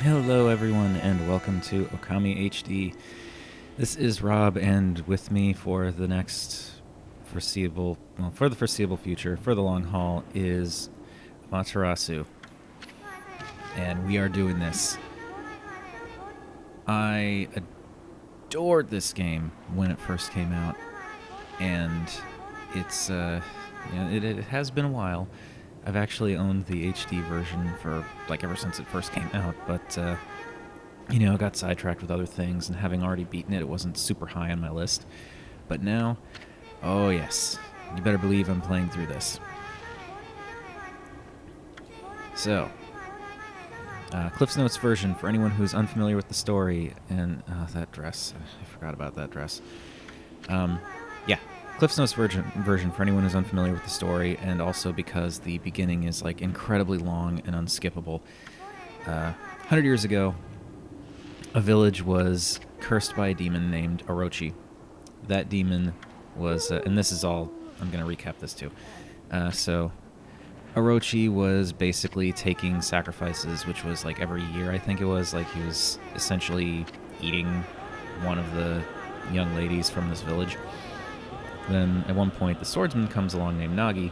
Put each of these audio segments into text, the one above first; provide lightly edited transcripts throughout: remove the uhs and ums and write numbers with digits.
Hello, everyone, and welcome to Okami HD. This is Rob, and with me for the foreseeable future, for the long haul, is Matarasu. And we are doing this. I adored this game when it first came out, and it has been a while. I've actually owned the HD version for ever since it first came out, but I got sidetracked with other things, and having already beaten it, it wasn't super high on my list. But now, oh yes, you better believe I'm playing through this. So, Cliff's Notes version for anyone who's unfamiliar with the story, and that dress, I forgot about that dress. Yeah, Cliff's Notes version for anyone who's unfamiliar with the story, and also because the beginning is incredibly long and unskippable. 100 years ago, a village was cursed by a demon named Orochi. That demon was, and this is all, I'm going to recap this too. So, Orochi was basically taking sacrifices, which was every year, I think it was. He was essentially eating one of the young ladies from this village. Then, at one point, the swordsman comes along named Nagi,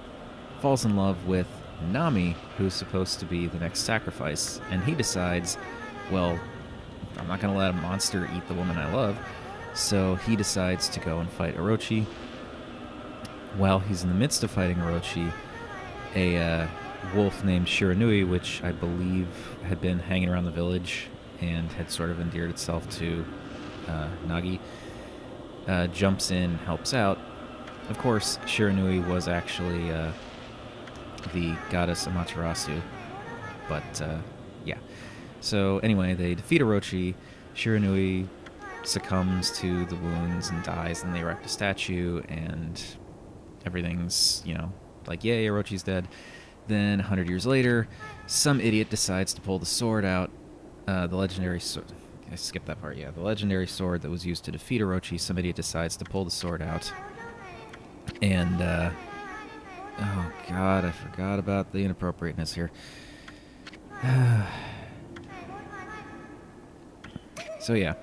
falls in love with Nami, who's supposed to be the next sacrifice, and he decides, well, I'm not going to let a monster eat the woman I love. So he decides to go and fight Orochi. While he's in the midst of fighting Orochi, a wolf named Shiranui, which I believe had been hanging around the village and had sort of endeared itself to Nagi, jumps in, helps out. Of course, Shiranui was actually the goddess Amaterasu, but yeah. So anyway, they defeat Orochi. Shiranui succumbs to the wounds and dies, and they erect a statue, and everything's, yay, Orochi's dead. Then, 100 years later, some idiot decides to pull the sword out. The legendary sword... I skipped that part, yeah. The legendary sword that was used to defeat Orochi, some idiot decides to pull the sword out. And, oh god, I forgot about the inappropriateness here. So yeah,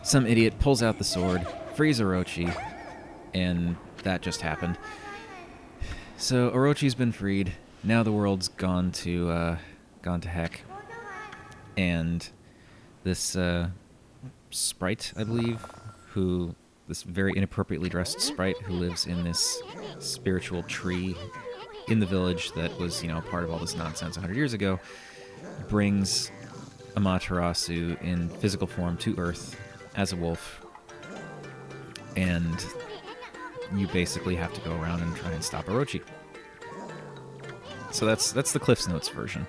some idiot pulls out the sword, frees Orochi, and that just happened. So Orochi's been freed. Now the world's gone to heck, and this sprite, I believe, this very inappropriately dressed sprite who lives in this spiritual tree in the village that was part of all this nonsense 100 years ago, brings Amaterasu in physical form to Earth as a wolf, and you basically have to go around and try and stop Orochi. So that's the Cliff's Notes version.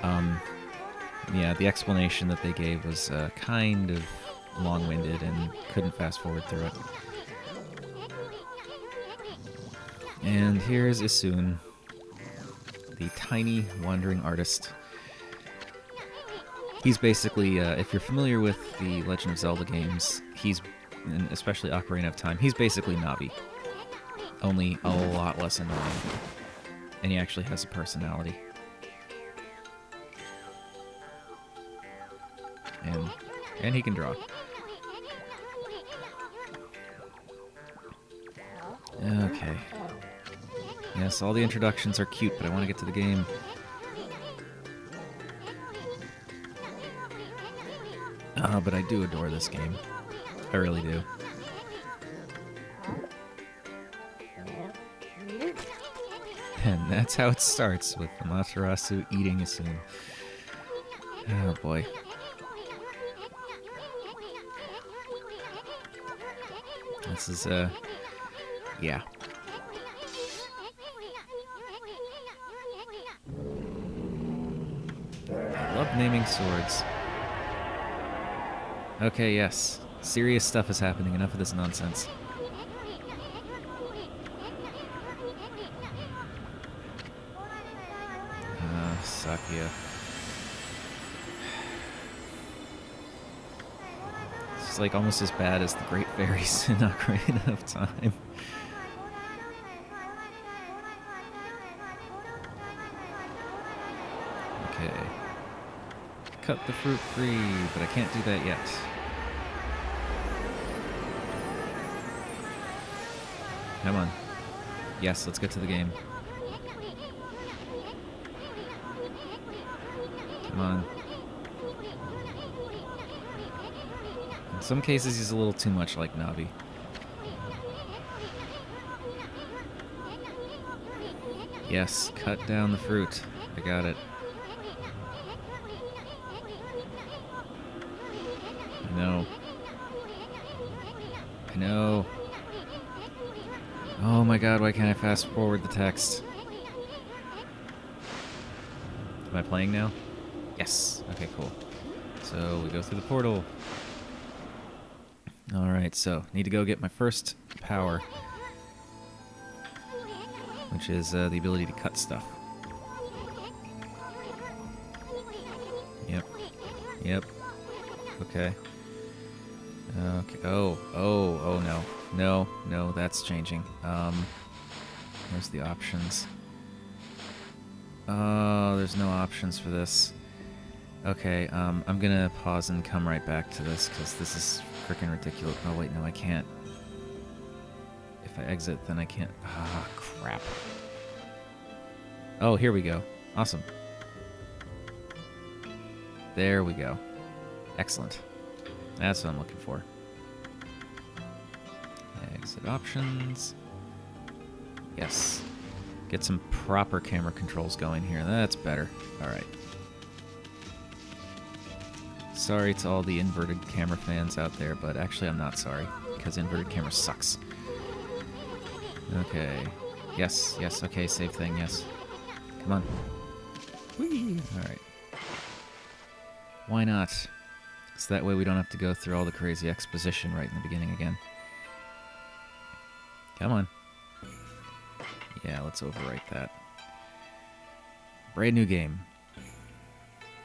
Yeah, the explanation that they gave was kind of long-winded and couldn't fast forward through it. And here's Isun, the tiny wandering artist. He's basically, if you're familiar with the Legend of Zelda games, and especially Ocarina of Time, he's basically Navi, only a lot less annoying. And he actually has a personality. And he can draw. Okay. Yes, all the introductions are cute, but I want to get to the game. But I do adore this game. I really do. And that's how it starts, with Amaterasu eating Isun. Oh boy. This is, yeah. I love naming swords. Okay, yes. Serious stuff is happening. Enough of this nonsense. Sakia. It's almost as bad as the Great Fairies in Ocarina of Time. Okay. cut the fruit free, but I can't do that yet. Come on. Yes, let's get to the game. Come on. In some cases, he's a little too much like Navi. Yes, cut down the fruit. I got it. I know. I know. Oh my god, why can't I fast forward the text? Am I playing now? Yes. Okay, cool. So we go through the portal. Alright, so need to go get my first power, which is the ability to cut stuff. Yep. Yep. Okay. Okay. Oh no. No, that's changing. Where's the options? Oh, there's no options for this. Okay, I'm gonna pause and come right back to this, because this is freaking ridiculous. Oh, wait, no, I can't. If I exit, then I can't. Ah, crap. Oh, here we go. Awesome. There we go. Excellent. That's what I'm looking for. Exit options. Yes. Get some proper camera controls going here. That's better. Alright. Sorry to all the inverted camera fans out there, but actually I'm not sorry, because inverted camera sucks. Okay. Yes, okay, save thing, yes. Come on. Whee! Alright. Why not? So that way we don't have to go through all the crazy exposition right in the beginning again. Come on. Yeah, let's overwrite that. Brand new game.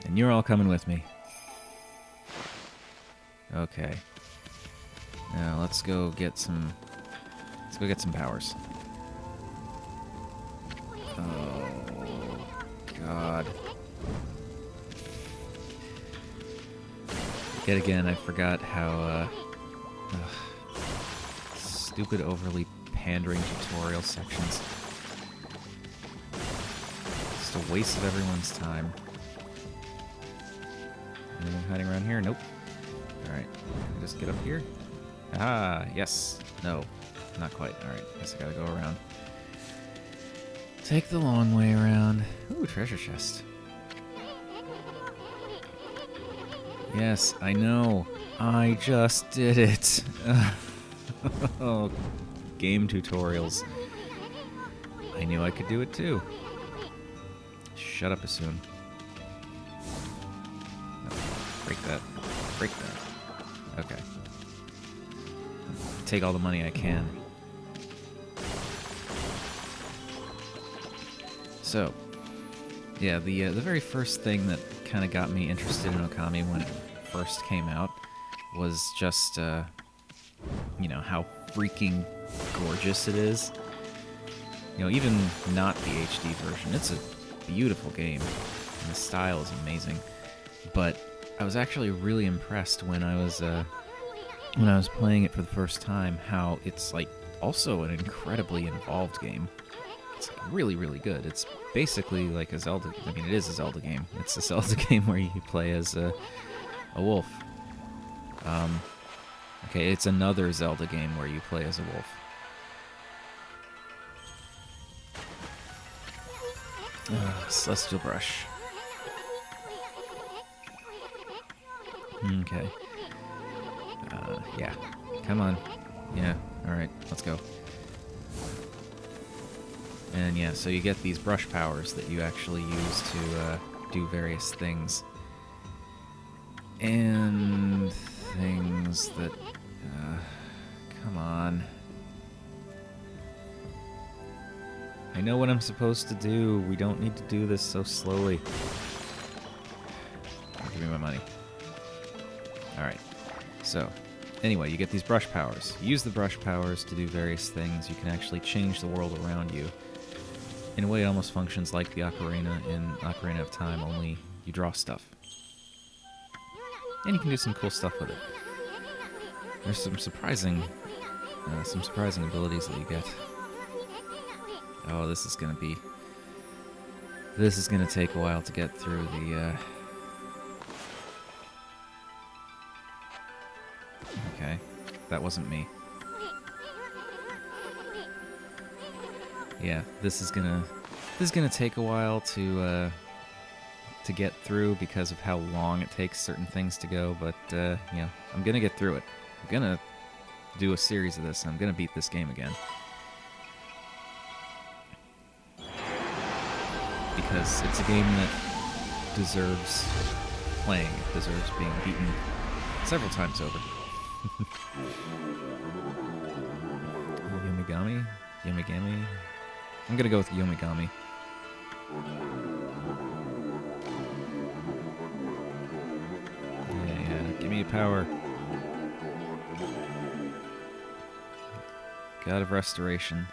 And you're all coming with me. Okay. Now let's go get some powers. Oh god. Yet again, I forgot how stupid, overly pandering tutorial sections. Just a waste of everyone's time. Anyone hiding around here? Nope. Alright, just get up here. Ah, yes. No, not quite. Alright, guess I gotta go around. Take the long way around. Ooh, treasure chest. Yes, I know. I just did it. Oh, game tutorials. I knew I could do it too. Shut up, Assume. No, break that. Break that. Okay. Take all the money I can. So, yeah, the very first thing that kind of got me interested in Okami when it first came out was just, you know, how freaking gorgeous it is. You know, even not the HD version, it's a beautiful game, and the style is amazing. But I was actually really impressed when I was playing it for the first time, how it's like also an incredibly involved game. It's really, really good. It's basically like a Zelda. I mean, it is a Zelda game. It's a Zelda game where you play as a wolf. Okay, it's another Zelda game where you play as a wolf. Celestial Brush. Okay. Yeah. Come on. Yeah. Alright, let's go. And yeah, so you get these brush powers that you actually use to do various things. And things that... come on. I know what I'm supposed to do. We don't need to do this so slowly. Give me my money. Alright. So, anyway, you get these brush powers. You use the brush powers to do various things. You can actually change the world around you. In a way, it almost functions like the Ocarina in Ocarina of Time, only you draw stuff. And you can do some cool stuff with it. There's some surprising abilities that you get. Oh, this is gonna take a while to get through the, Okay, that wasn't me. Yeah, this is gonna take a while to get through because of how long it takes certain things to go, but, you know, I'm gonna get through it. I'm gonna do a series of this, and I'm gonna beat this game again. Because it's a game that deserves playing. It deserves being beaten several times over. Yomigami? Yomigami? I'm gonna go with Yomigami. Yeah, give me power. God of Restoration.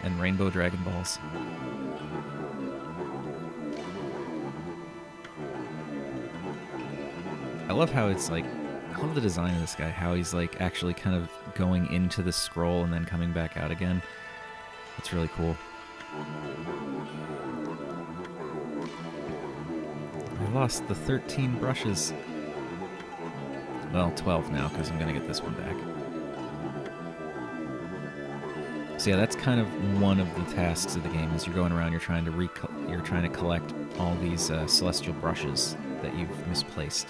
And Rainbow Dragon Balls. I love how it's like, I love the design of this guy, how he's like actually kind of going into the scroll and then coming back out again. It's really cool. I lost the 13 brushes. Well, 12 now, because I'm going to get this one back. So yeah, that's kind of one of the tasks of the game, is you're going around, you're trying to collect all these celestial brushes that you've misplaced.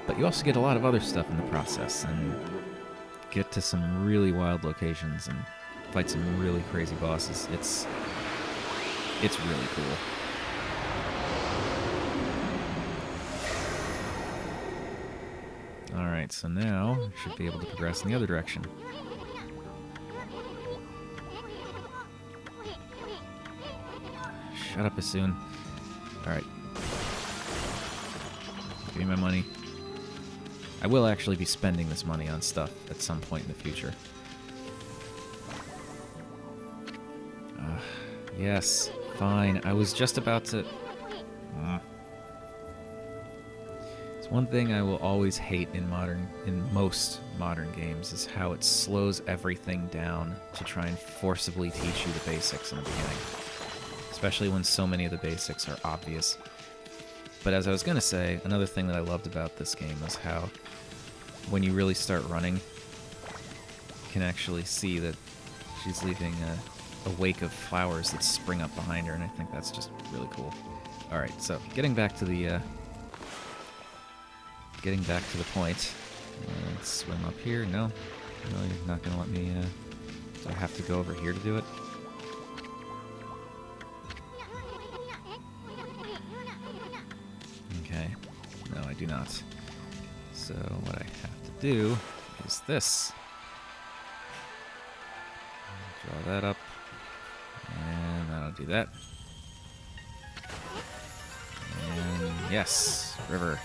But you also get a lot of other stuff in the process, and get to some really wild locations and fight some really crazy bosses. It's really cool. Alright, so now I should be able to progress in the other direction. Shut up, Asun. Alright. Give me my money. I will actually be spending this money on stuff at some point in the future. Yes, fine. I was just about to... It's one thing I will always hate in most modern games, is how it slows everything down to try and forcibly teach you the basics in the beginning. Especially when so many of the basics are obvious. But as I was going to say, another thing that I loved about this game was how when you really start running, you can actually see that she's leaving a wake of flowers that spring up behind her, and I think that's just really cool. Alright, so getting back to the point. Let's swim up here. No, you're not going to let me... do I have to go over here to do it? Okay. No, I do not. So what I have to do is this. Draw that up. And that'll do that. And yes, river.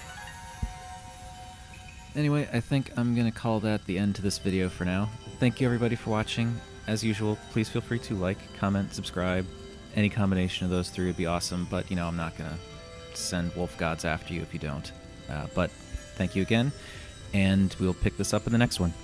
Anyway, I think I'm going to call that the end to this video for now. Thank you everybody for watching. As usual, please feel free to like, comment, subscribe. Any combination of those three would be awesome, but, you know, I'm not going to send wolf gods after you if you don't. But thank you again, and we'll pick this up in the next one.